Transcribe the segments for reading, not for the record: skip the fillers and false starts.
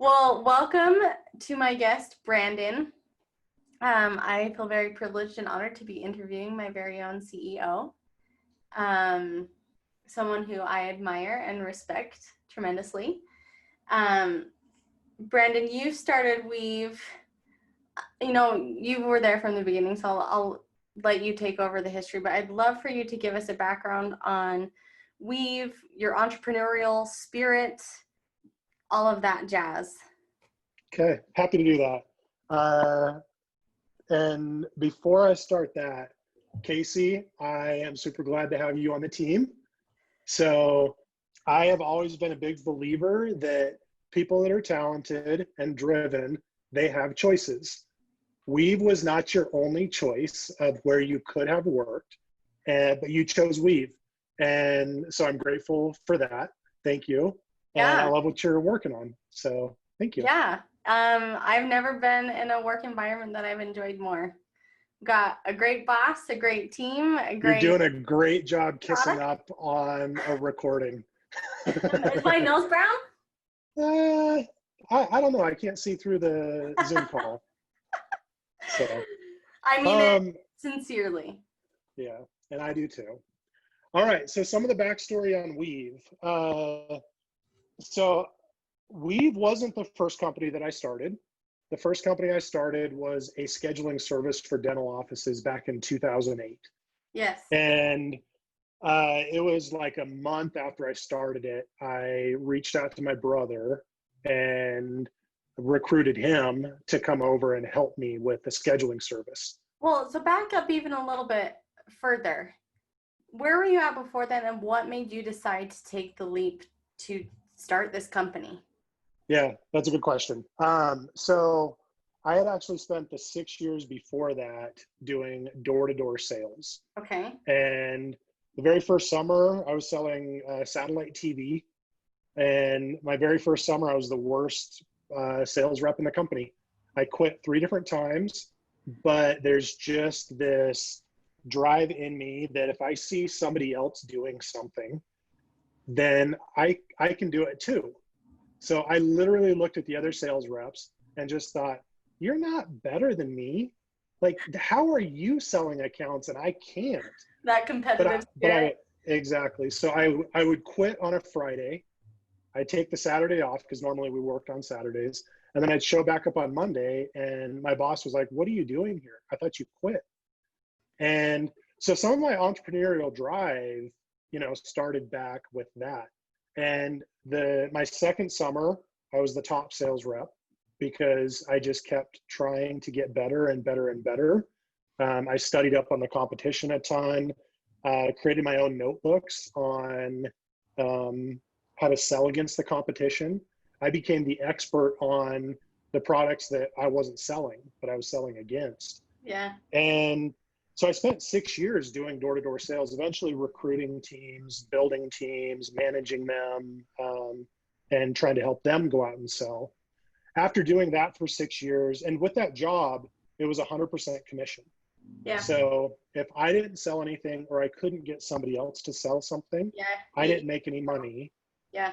Well, welcome to my guest, Brandon. I feel very privileged and honored to be interviewing my very own CEO, someone who I admire and respect tremendously. Um, Brandon, you started Weave, you were there from the beginning, so I'll let you take over the history, but I'd love for you to give us a background on Weave, your entrepreneurial spirit, all of that jazz. Okay, happy to do that. And before I start that, Casey, I am super glad to have you on the team. So I have always been a big believer that people that are talented and driven, they have choices. Weave was not your only choice of where you could have worked, but you chose Weave. And so I'm grateful for that. Thank you. And I Yeah. love what you're working on. So thank you. Yeah. I've never been in a work environment that I've enjoyed more. Got a great boss, a great team, a You're great doing a great job kissing product. up on a recording. Is my nose brown? I don't know. I can't see through the Zoom call. So, I mean it sincerely. yeah, and I do too. All right. So some of the backstory on Weave. So Weave wasn't the first company that I started. The first company I started was a scheduling service for dental offices back in 2008. Yes. And it was like a month after I started it, I reached out to my brother and recruited him to come over and help me with the scheduling service. Well, so back up even a little bit further. Where were you at before then, and what made you decide to take the leap to start this company? Yeah, that's a good question. So I had actually spent the 6 years before that doing door-to-door sales. Okay. And the very first summer, I was selling satellite TV. And my very first summer, I was the worst sales rep in the company. I quit 3 different times, but there's just this drive in me that if I see somebody else doing something, then I can do it too. So I literally looked at the other sales reps and just thought, you're not better than me. Like, how are you selling accounts and I can't? That competitive spirit. Exactly. So I would quit on a Friday. I'd take the Saturday off because normally we worked on Saturdays. And then I'd show back up on Monday and my boss was like, what are you doing here? I thought you quit. And so some of my entrepreneurial drive, started back with that. And my second summer, I was the top sales rep because I just kept trying to get better and better and better. I studied up on the competition a ton, created my own notebooks on how to sell against the competition. I became the expert on the products that I wasn't selling, but I was selling against. Yeah. And so I spent 6 years doing door-to-door sales, eventually recruiting teams, building teams, managing them, and trying to help them go out and sell. After doing that for 6 years, and with that job, it was 100% commission. Yeah. So if I didn't sell anything or I couldn't get somebody else to sell something, Yeah. I didn't make any money. Yeah.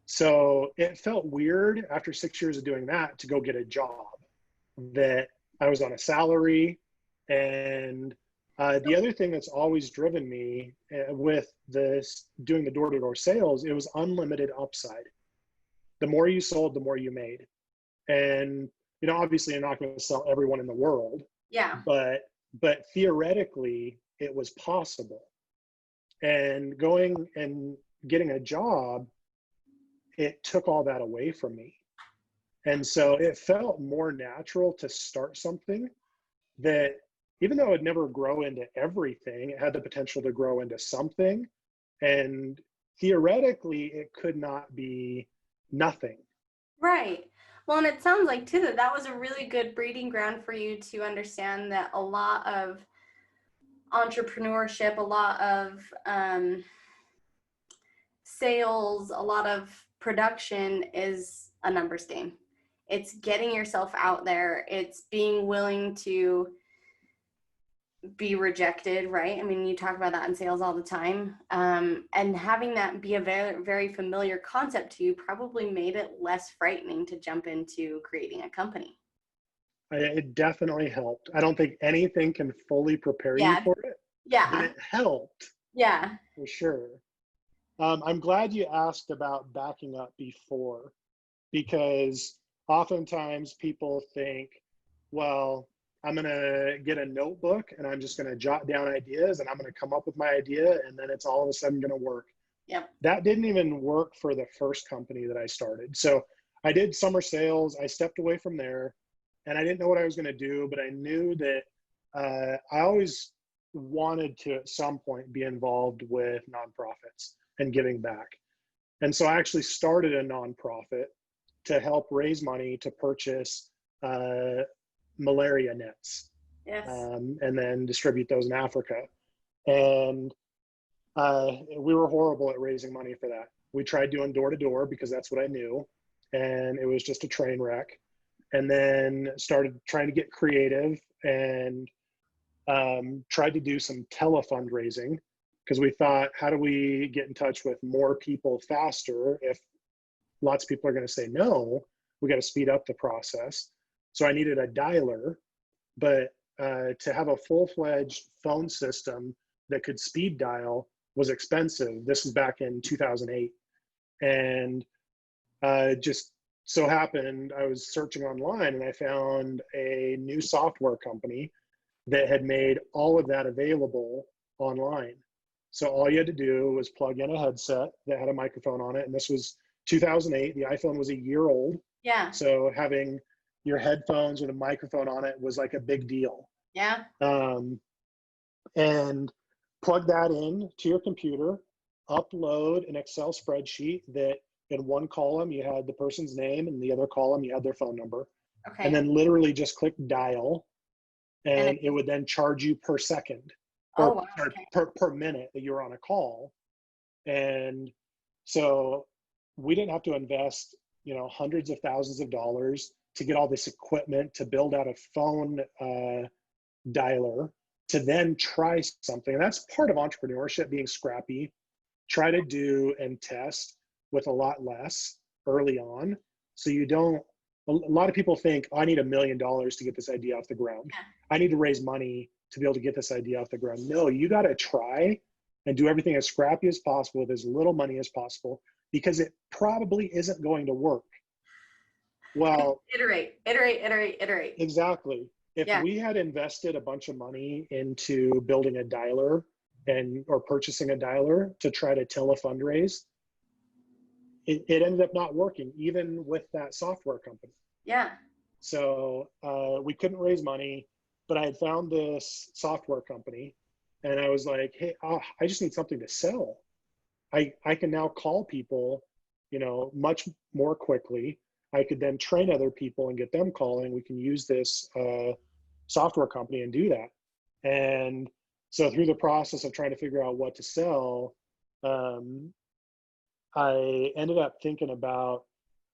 So it felt weird after 6 years of doing that to go get a job that I was on a salary. And the other thing that's always driven me with this doing the door-to-door sales, it was unlimited upside. The more you sold, the more you made. And obviously you're not going to sell everyone in the world. Yeah. But theoretically it was possible. And going and getting a job, it took all that away from me. And so it felt more natural to start something that, even though it would never grow into everything, it had the potential to grow into something. And theoretically, it could not be nothing. Right. Well, and it sounds like too that was a really good breeding ground for you to understand that a lot of entrepreneurship, a lot of sales, a lot of production is a numbers game. It's getting yourself out there. It's being willing to be rejected, right? I mean, you talk about that in sales all the time. And having that be a very, very familiar concept to you probably made it less frightening to jump into creating a company. It definitely helped. I don't think anything can fully prepare you Yeah. for it, but Yeah. it helped Yeah. for sure. I'm glad you asked about backing up before, because oftentimes people think, well, I'm going to get a notebook and I'm just going to jot down ideas and I'm going to come up with my idea and then it's all of a sudden going to work. Yep. That didn't even work for the first company that I started. So I did summer sales. I stepped away from there and I didn't know what I was going to do, but I knew that I always wanted to at some point be involved with nonprofits and giving back. And so I actually started a nonprofit to help raise money to purchase malaria nets, Yes. and then distribute those in Africa. And we were horrible at raising money for that. We tried doing door to door because that's what I knew, and it was just a train wreck. And then started trying to get creative and tried to do some telefundraising because we thought, how do we get in touch with more people faster? If lots of people are going to say no, we got to speed up the process. So I needed a dialer, but to have a full-fledged phone system that could speed dial was expensive. This was back in 2008. And just so happened, I was searching online and I found a new software company that had made all of that available online. So all you had to do was plug in a headset that had a microphone on it. And this was 2008. The iPhone was a year old. Yeah. So having your headphones with a microphone on it was like a big deal. Yeah. And plug that in to your computer, upload an Excel spreadsheet that in one column you had the person's name and the other column you had their phone number. Okay. And then literally just click dial and it would then charge you per second or wow. Okay. per minute that you're on a call. And so we didn't have to invest, hundreds of thousands of dollars to get all this equipment to build out a phone dialer to then try something. And that's part of entrepreneurship, being scrappy. Try to do and test with a lot less early on. So you don't, a lot of people think, I need $1 million to get this idea off the ground. Yeah. I need to raise money to be able to get this idea off the ground. No, you got to try and do everything as scrappy as possible with as little money as possible, because it probably isn't going to work. Well, iterate. Exactly. If we had invested a bunch of money into building a dialer or purchasing a dialer to try to telefundraise, it ended up not working, even with that software company. Yeah. So we couldn't raise money, but I had found this software company and I was like, hey, I just need something to sell. I can now call people, much more quickly. I could then train other people and get them calling. We can use this software company and do that. And so through the process of trying to figure out what to sell, I ended up thinking about,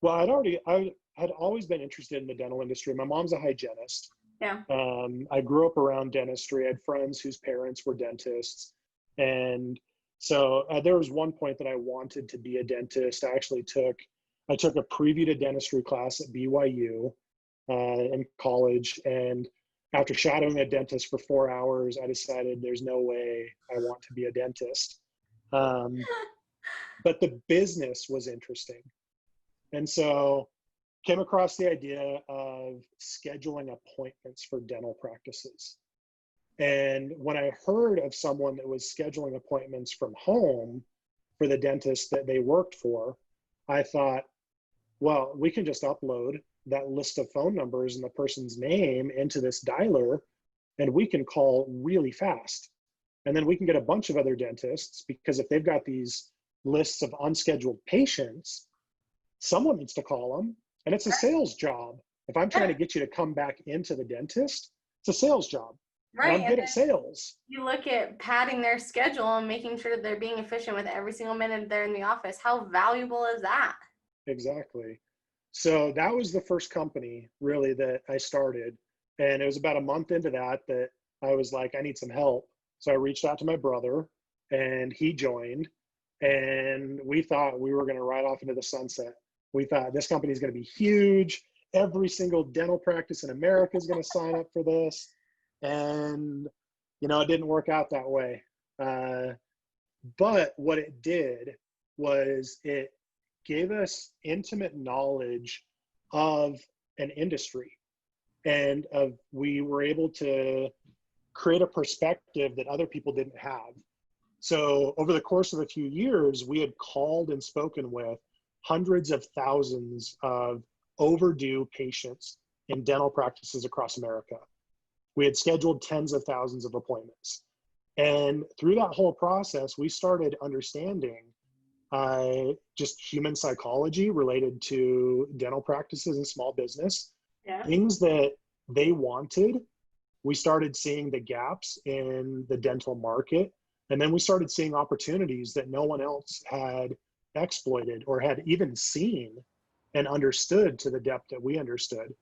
well, I had always been interested in the dental industry. My mom's a hygienist. Yeah. I grew up around dentistry. I had friends whose parents were dentists. And so there was one point that I wanted to be a dentist. I took a preview to dentistry class at BYU in college. And after shadowing a dentist for 4 hours, I decided there's no way I want to be a dentist. But the business was interesting. And so came across the idea of scheduling appointments for dental practices. And when I heard of someone that was scheduling appointments from home for the dentist that they worked for, I thought, well, we can just upload that list of phone numbers and the person's name into this dialer, and we can call really fast. And then we can get a bunch of other dentists, because if they've got these lists of unscheduled patients, someone needs to call them. And it's a sales job. If I'm trying to get you to come back into the dentist, it's a sales job. Right. And I'm good at sales. You look at padding their schedule and making sure that they're being efficient with every single minute they're in the office. How valuable is that? Exactly. So that was the first company really that I started. And it was about a month into that I was like, I need some help. So I reached out to my brother and he joined, and we thought we were going to ride off into the sunset. We thought this company is going to be huge. Every single dental practice in America is going to sign up for this. And, you know, it didn't work out that way. But what it did was it gave us intimate knowledge of an industry, and we were able to create a perspective that other people didn't have. So over the course of a few years, we had called and spoken with hundreds of thousands of overdue patients in dental practices across America. We had scheduled tens of thousands of appointments. And through that whole process, we started understanding just human psychology related to dental practices and small business, things that they wanted. We started seeing the gaps in the dental market. And then we started seeing opportunities that no one else had exploited or had even seen and understood to the depth that we understood.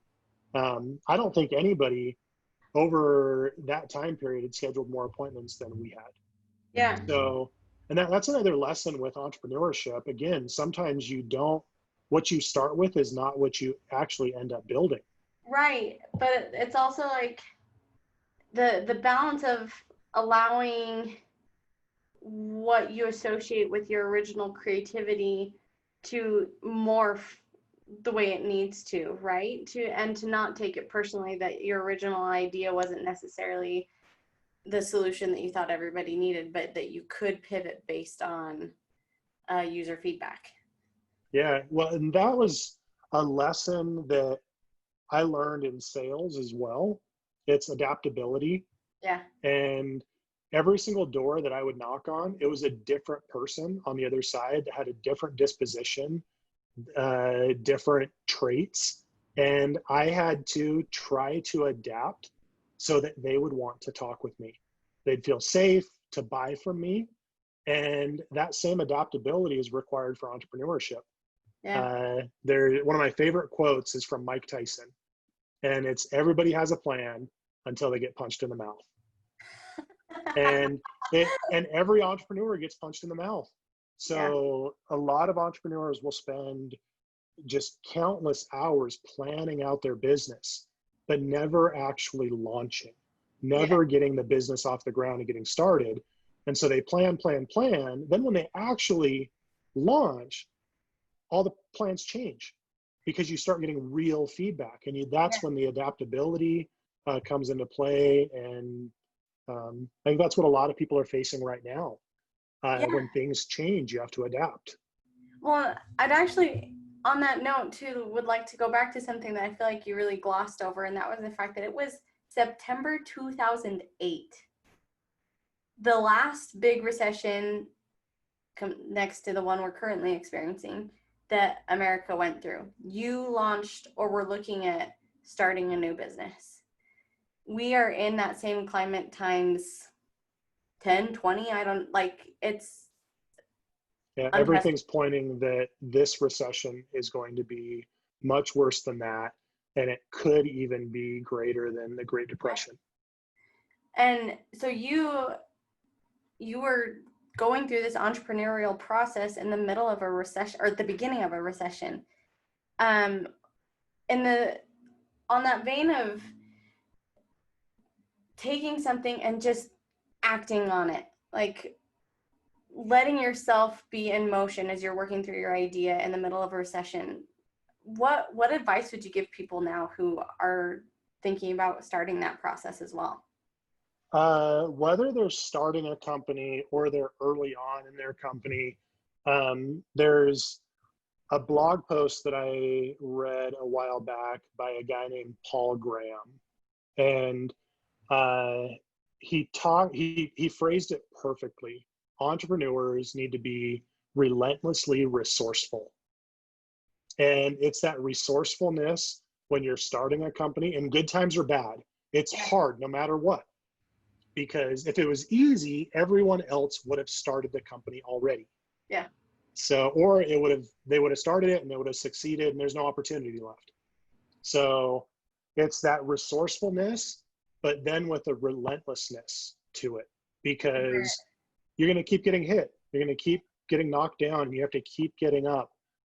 I don't think anybody over that time period had scheduled more appointments than we had. Yeah. So, and that's another lesson with entrepreneurship. Again, sometimes what you start with is not what you actually end up building. Right. But it's also like the balance of allowing what you associate with your original creativity to morph the way it needs to, right? And to not take it personally that your original idea wasn't necessarily the solution that you thought everybody needed, but that you could pivot based on user feedback. Yeah, well, and that was a lesson that I learned in sales as well. It's adaptability. Yeah. And every single door that I would knock on, it was a different person on the other side that had a different disposition, different traits. And I had to try to adapt so that they would want to talk with me. They'd feel safe to buy from me. And that same adaptability is required for entrepreneurship. Yeah. One of my favorite quotes is from Mike Tyson. And it's, everybody has a plan until they get punched in the mouth. And every entrepreneur gets punched in the mouth. So a lot of entrepreneurs will spend just countless hours planning out their business, but never actually launching, never getting the business off the ground and getting started. And so they plan. Then when they actually launch, all the plans change because you start getting real feedback. And that's when the adaptability comes into play. And I think that's what a lot of people are facing right now. When things change, you have to adapt. Well, I'd actually, on that note too, would like to go back to something that I feel like you really glossed over, and that was the fact that it was September 2008. The last big recession next to the one we're currently experiencing that America went through. You launched or were looking at starting a new business. We are in that same climate times 10, 20. It's. Yeah, everything's pointing that this recession is going to be much worse than that. And it could even be greater than the Great Depression. And so you were going through this entrepreneurial process in the middle of a recession, or at the beginning of a recession. On that vein of taking something and just acting on it, like letting yourself be in motion as you're working through your idea in the middle of a recession. What advice would you give people now who are thinking about starting that process as well? Whether they're starting a company or they're early on in their company, there's a blog post that I read a while back by a guy named Paul Graham, and he phrased it perfectly. Entrepreneurs need to be relentlessly resourceful, and it's that resourcefulness when you're starting a company, and good times or bad, it's hard no matter what. Because if it was easy, everyone else would have started the company already. Yeah. So, or they would have started it and they would have succeeded and there's no opportunity left. So it's that resourcefulness but then with a relentlessness to it, because you're going to keep getting hit. You're going to keep getting knocked down, and you have to keep getting up.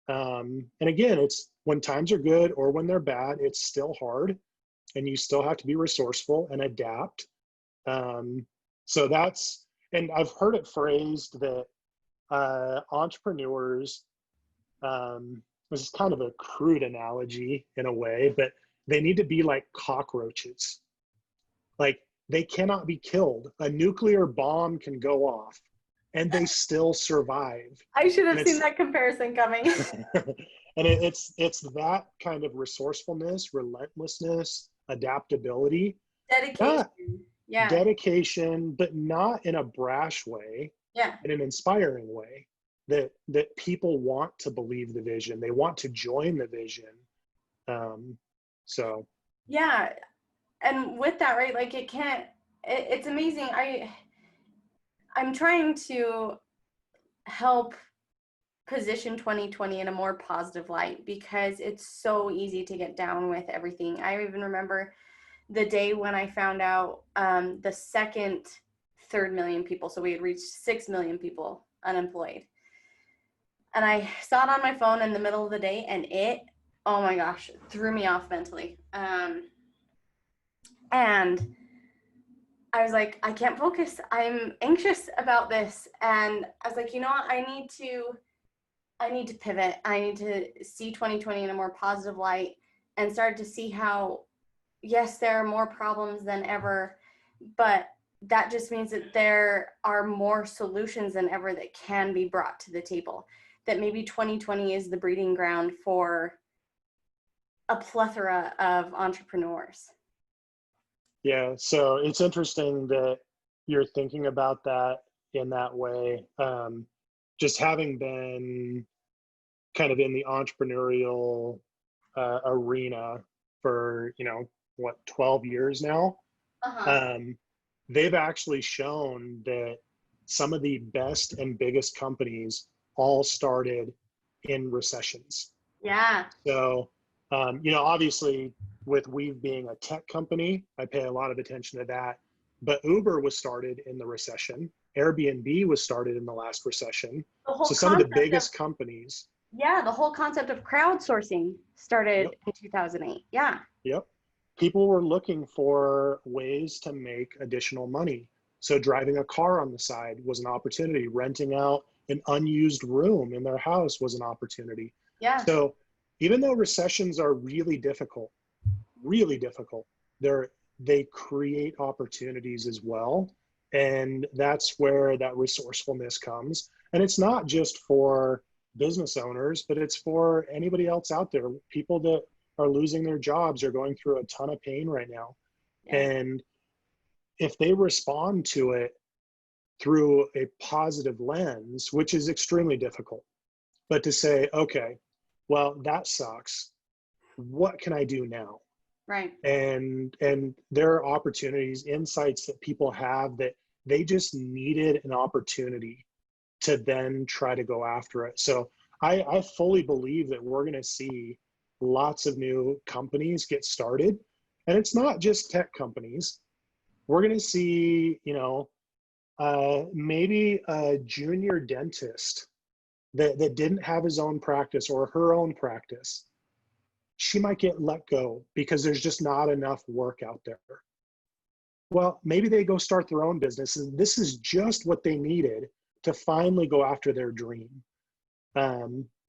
And again, it's when times are good or when they're bad, it's still hard, and you still have to be resourceful and adapt. So that's, and I've heard it phrased that entrepreneurs, this is kind of a crude analogy in a way, but they need to be like cockroaches. Like, they cannot be killed. A nuclear bomb can go off and they still survive. I should And have seen that comparison coming. and it's that kind of resourcefulness, relentlessness, adaptability, Dedication. Yeah. dedication, but not in a brash way, Yeah. in an inspiring way, that people want to believe the vision. They want to join the vision. So yeah. And with that, right, like it's amazing. I'm trying to help position 2020 in a more positive light, because it's so easy to get down with everything. I even remember the day when I found out the third million people, so we had reached 6 million people unemployed. And I saw it on my phone in the middle of the day, and it, oh my gosh, threw me off mentally. And I was like, I can't focus. I'm anxious about this. And I was like, you know what? I need to pivot. I need to see 2020 in a more positive light and start to see how, yes, there are more problems than ever, but that just means that there are more solutions than ever that can be brought to the table. That maybe 2020 is the breeding ground for a plethora of entrepreneurs. yeah, so it's interesting that you're thinking about that in that way. Just having been kind of in the entrepreneurial arena for, 12 years now, they've actually shown that some of the best and biggest companies all started in recessions. Yeah. So, obviously, with Weave being a tech company, I pay a lot of attention to that. But Uber was started in the recession. Airbnb was started in the last recession. So some of the biggest companies. Yeah, the whole concept of crowdsourcing started in 2008. Yeah. Yep. People were looking for ways to make additional money. So driving a car on the side was an opportunity. Renting out an unused room in their house was an opportunity. Yeah. So even though recessions are really difficult, they create opportunities as well. And that's where that resourcefulness comes. And it's not just for business owners, but it's for anybody else out there. People that are losing their jobs are going through a ton of pain right now. Yeah. And if they respond to it through a positive lens, which is extremely difficult, but to say, okay, well, that sucks. What can I do now? Right. And there are opportunities, insights that people have that they just needed an opportunity to then try to go after it. So I fully believe that we're going to see lots of new companies get started. And it's not just tech companies. We're going to see, maybe a junior dentist that didn't have his own practice or her own practice. She might get let go because there's just not enough work out there. Well, maybe they go start their own business, and this is just what they needed to finally go after their dream.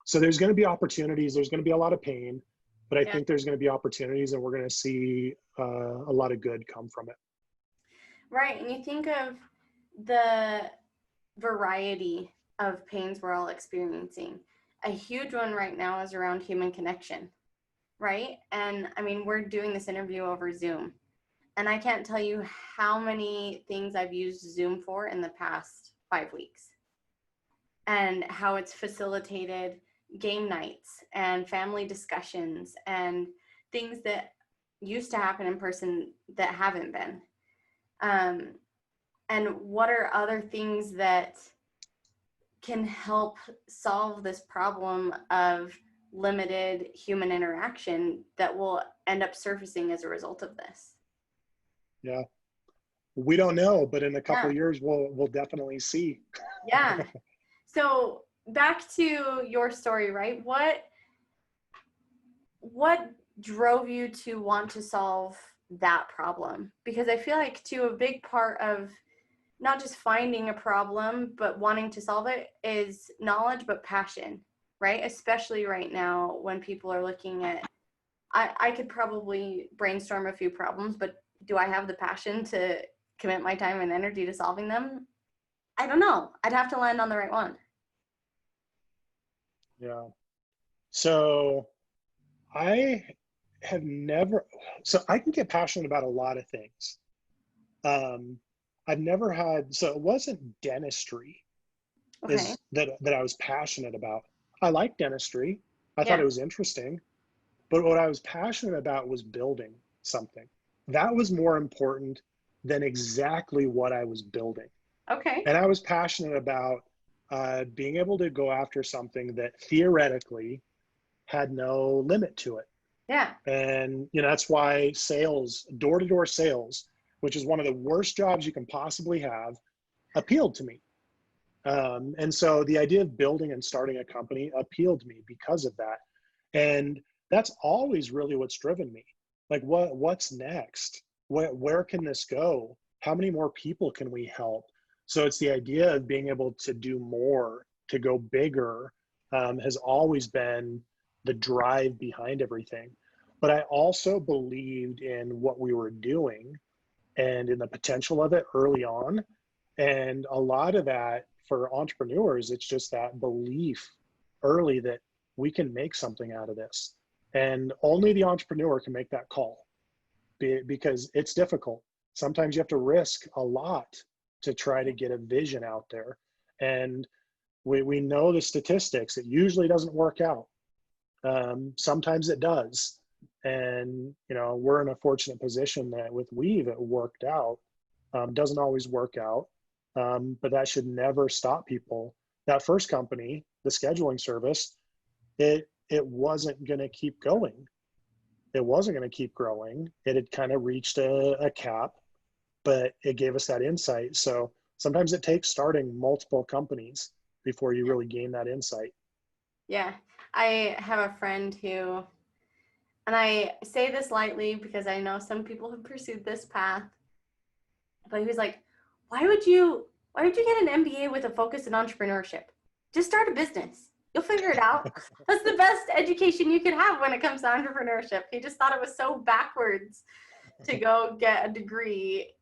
So there's going to be opportunities. There's going to be a lot of pain, but I think there's going to be opportunities, and we're going to see a lot of good come from it. Right. And you think of the variety of pains we're all experiencing. A huge one right now is around human connection. Right. And I mean, we're doing this interview over Zoom, and I can't tell you how many things I've used Zoom for in the past 5 weeks, and how it's facilitated game nights and family discussions and things that used to happen in person that haven't been. And what are other things that can help solve this problem of limited human interaction that will end up surfacing as a result of this? Yeah. We don't know, but in a couple Yeah. of years, we'll definitely see. Yeah. So back to your story, right? What drove you to want to solve that problem? Because I feel like too a big part of not just finding a problem but wanting to solve it is knowledge but passion, right? Especially right now when people are looking at I could probably brainstorm a few problems, but do I have the passion to commit my time and energy to solving them? I don't know. I'd have to land on the right one. Yeah. So I have never, so I can get passionate about a lot of things. Um, I've never had, so it wasn't dentistry Okay. is that I was passionate about. I like dentistry. I thought Yeah. it was interesting, but what I was passionate about was building something. That was more important than exactly what I was building. Okay. And I was passionate about being able to go after something that theoretically had no limit to it. Yeah. And that's why sales, door-to-door sales, which is one of the worst jobs you can possibly have, appealed to me. And so the idea of building and starting a company appealed to me because of that. And that's always really what's driven me. Like what's next? Where can this go? How many more people can we help? So it's the idea of being able to do more, to go bigger, has always been the drive behind everything. But I also believed in what we were doing and in the potential of it early on. And a lot of that for entrepreneurs, it's just that belief early that we can make something out of this. And only the entrepreneur can make that call because it's difficult. Sometimes you have to risk a lot to try to get a vision out there. And we know the statistics, it usually doesn't work out. Sometimes it does. And, we're in a fortunate position that with Weave, it worked out. Doesn't always work out, but that should never stop people. That first company, the scheduling service, it wasn't going to keep going. It wasn't going to keep growing. It had kind of reached a cap, but it gave us that insight. So sometimes it takes starting multiple companies before you really gain that insight. Yeah. I have a friend who, and I say this lightly because I know some people have pursued this path, but he was like, why would you get an MBA with a focus in entrepreneurship? Just start a business. You'll figure it out. That's the best education you could have when it comes to entrepreneurship. He just thought it was so backwards to go get a degree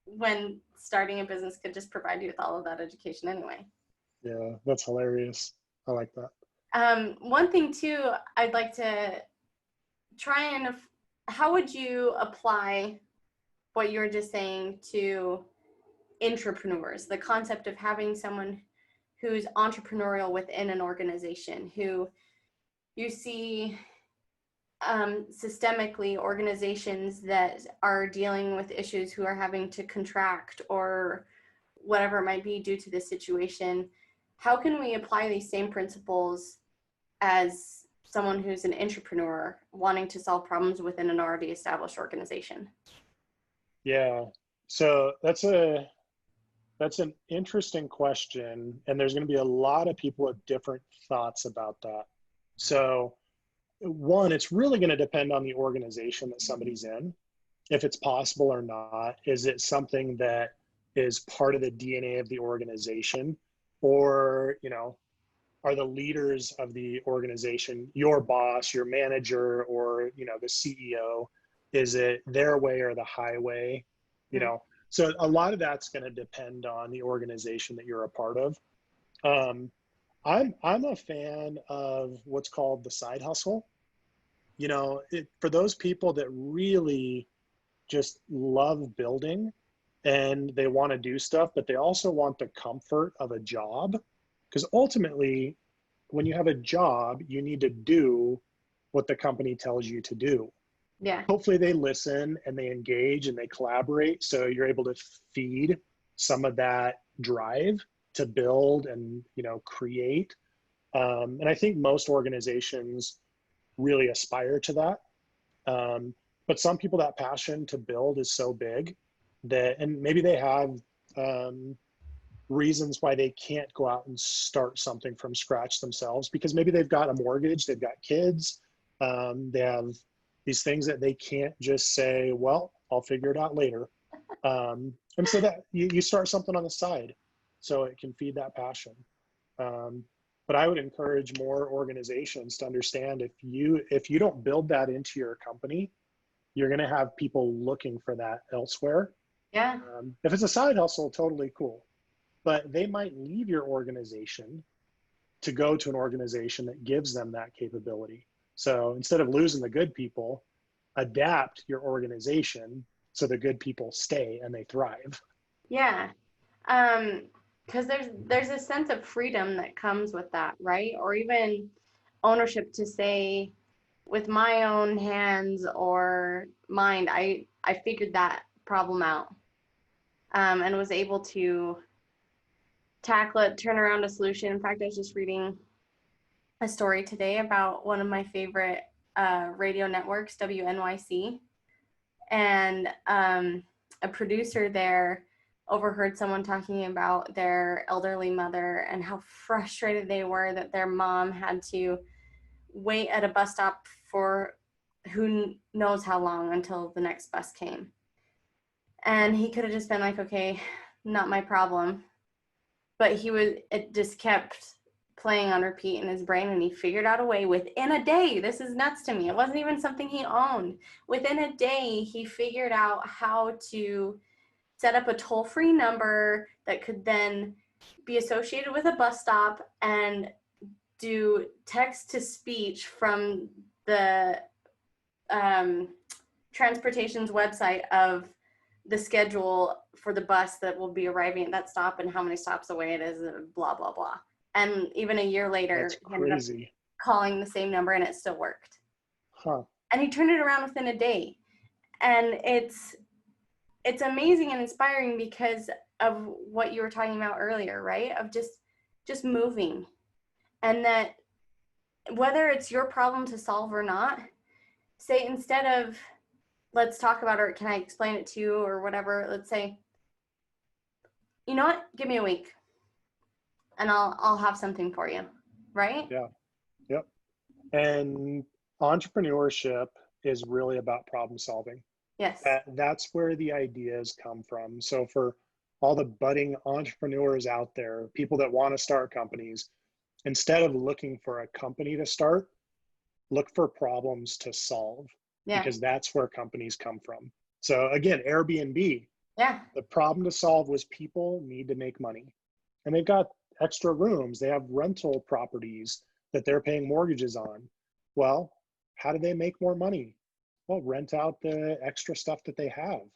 when starting a business could just provide you with all of that education anyway. Yeah, that's hilarious. I like that. One thing too, I'd like to try and, how would you apply what you were just saying to intrapreneurs, the concept of having someone who's entrepreneurial within an organization, who you see systemically organizations that are dealing with issues who are having to contract or whatever it might be due to this situation. How can we apply these same principles as someone who's an entrepreneur wanting to solve problems within an already established organization? Yeah. So that's an interesting question, and there's going to be a lot of people with different thoughts about that. So one, it's really going to depend on the organization that somebody's in, if it's possible or not. Is it something that is part of the DNA of the organization, or are the leaders of the organization, your boss, your manager, or the CEO, is it their way or the highway? you Mm. know so a lot of that's going to depend on the organization that you're a part of. um, I'm a fan of what's called the side hustle. For those people that really just love building and they want to do stuff, but they also want the comfort of a job. Because ultimately, when you have a job, you need to do what the company tells you to do. Yeah. Hopefully they listen and they engage and they collaborate. So you're able to feed some of that drive to build and, create. And I think most organizations really aspire to that. But some people, that passion to build is so big that, and maybe they have reasons why they can't go out and start something from scratch themselves, because maybe they've got a mortgage, they've got kids, they have these things that they can't just say, well, I'll figure it out later. And so that you start something on the side so it can feed that passion. But I would encourage more organizations to understand, if you don't build that into your company, you're going to have people looking for that elsewhere. Yeah. If it's a side hustle, totally cool. But they might leave your organization to go to an organization that gives them that capability. So instead of losing the good people, adapt your organization so the good people stay and they thrive. Yeah. Because there's a sense of freedom that comes with that, right? Or even ownership to say, with my own hands or mind, I figured that problem out, and was able to tackle it, turn around a solution. In fact, I was just reading a story today about one of my favorite radio networks, WNYC, and a producer there overheard someone talking about their elderly mother and how frustrated they were that their mom had to wait at a bus stop for who knows how long until the next bus came. And he could have just been like, okay, not my problem. But it just kept playing on repeat in his brain, and he figured out a way within a day. This is nuts to me. It wasn't even something he owned. Within a day, he figured out how to set up a toll-free number that could then be associated with a bus stop and do text to speech from the transportation's website of the schedule for the bus that will be arriving at that stop and how many stops away it is, blah, blah, blah. And even a year later, That's he ended up crazy. calling the same number and it still worked. Huh. And he turned it around within a day. And it's amazing and inspiring because of what you were talking about earlier, right? Of just moving. And that whether it's your problem to solve or not, say, instead of let's talk about it, or can I explain it to you or whatever, let's say, you know what, give me a week and I'll have something for you, right? Yeah. Yep. And entrepreneurship is really about problem solving. Yes. That's where the ideas come from. So for all the budding entrepreneurs out there, people that want to start companies, instead of looking for a company to start, look for problems to solve, Yeah. because that's where companies come from. So again, Airbnb, Yeah. the problem to solve was people need to make money, and they've got extra rooms. They have rental properties that they're paying mortgages on. Well, how do they make more money? Well, rent out the extra stuff that they have.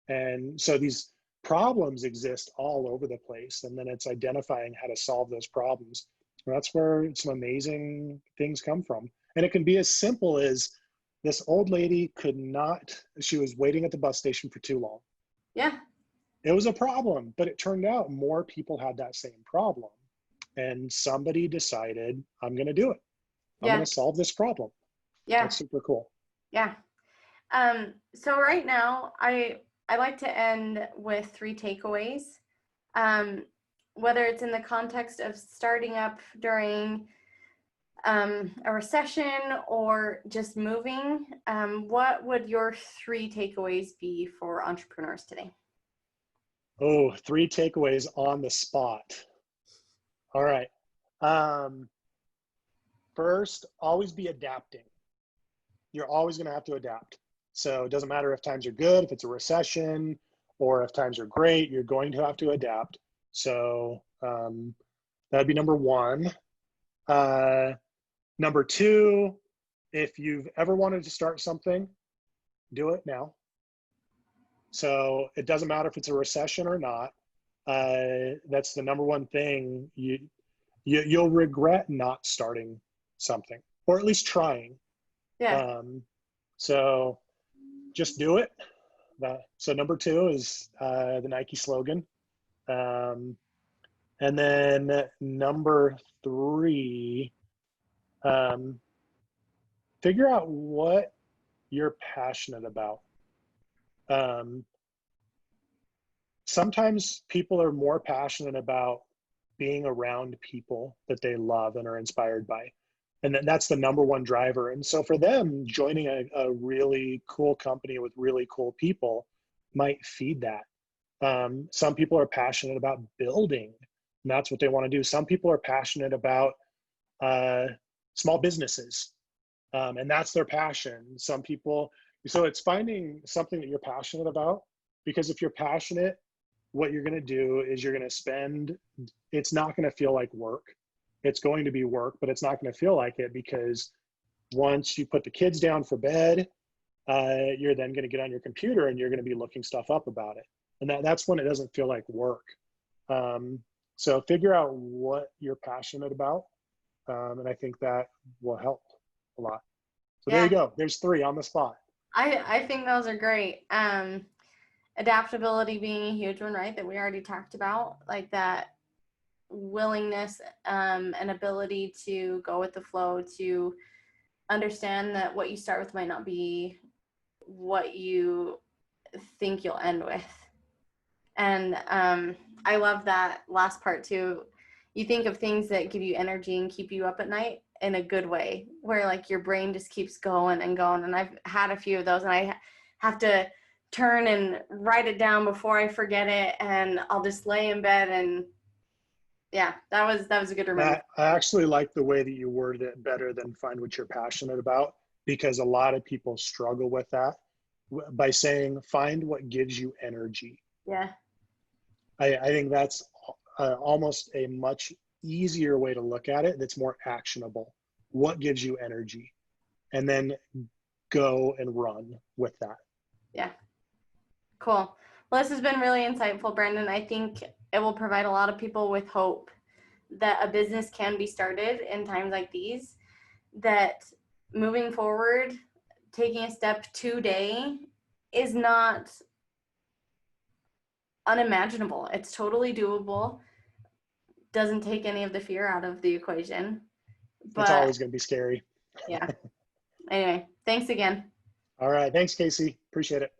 And so these problems exist all over the place. And then it's identifying how to solve those problems. And that's where some amazing things come from. And it can be as simple as this old lady she was waiting at the bus station for too long. Yeah. It was a problem, but it turned out more people had that same problem. And somebody decided, I'm going to do it. I'm going to solve this problem. Yeah. That's super cool. Yeah. So right now, I like to end with 3 takeaways. Whether it's in the context of starting up during a recession or just moving, what would your 3 takeaways be for entrepreneurs today? Oh, 3 takeaways on the spot. All right. First, always be adapting. You're always going to have to adapt. So it doesn't matter if times are good, if it's a recession, or if times are great, you're going to have to adapt. So that'd be number 1. Number 2, if you've ever wanted to start something, do it now. So it doesn't matter if it's a recession or not. That's the number 1 thing. You'll regret not starting something, or at least trying. Yeah. So just do it. So number 2 is the Nike slogan. And then number 3, figure out what you're passionate about. sometimes people are more passionate about being around people that they love and are inspired by. And that's the number one driver. And so for them, joining a really cool company with really cool people might feed that. Some people are passionate about building, and that's what they want to do. Some people are passionate about small businesses, and that's their passion. Some people, so it's finding something that you're passionate about, because if you're passionate, what you're going to do is you're going to spend, it's not going to feel like work. It's going to be work, but it's not going to feel like it, because once you put the kids down for bed, you're then going to get on your computer and you're going to be looking stuff up about it. And that's when it doesn't feel like work. So figure out what you're passionate about. And I think that will help a lot. So there you go. There's 3 on the spot. I think those are great. Adaptability being a huge one, right? That we already talked about, like that willingness and ability to go with the flow, to understand that what you start with might not be what you think you'll end with. And I love that last part too. You think of things that give you energy and keep you up at night in a good way, where like your brain just keeps going and going. And I've had a few of those, and I have to turn and write it down before I forget it, and I'll just lay in bed. And yeah, that was a good reminder. I actually like the way that you worded it better than find what you're passionate about, because a lot of people struggle with that by saying find what gives you energy. Yeah. I think that's almost a much easier way to look at it. That's more actionable. What gives you energy? And then go and run with that. Yeah. Cool. Well, this has been really insightful, Brandon. I think it will provide a lot of people with hope that a business can be started in times like these, that moving forward, taking a step today is not unimaginable. It's totally doable. Doesn't take any of the fear out of the equation. But it's always going to be scary. Yeah. Anyway, thanks again. All right. Thanks, Casey. Appreciate it.